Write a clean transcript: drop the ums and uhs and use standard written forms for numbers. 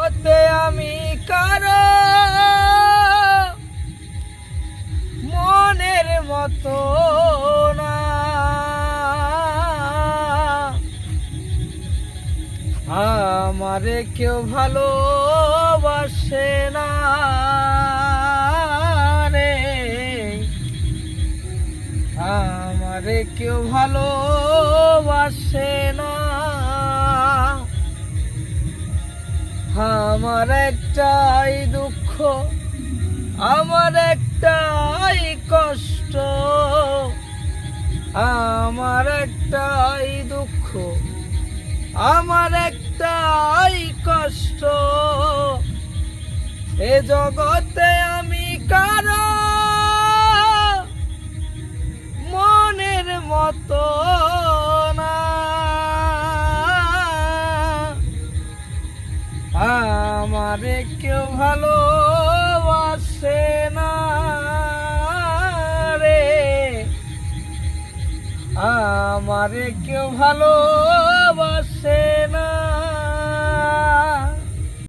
জগতে আমি কারো মনের মতো না, আমারে কেউ ভালোবাসে না রে, আমারে কেউ ভালোবাসে না। আমার একটাই দুঃখ, আমার একটাই কষ্ট, আমার একটাই দুঃখ, আমার একটাই কষ্ট। এ জগতে আমি কারো মনের মতো না, আমারে কেউ ভালোবাসে না রে, আমারে কেউ ভালো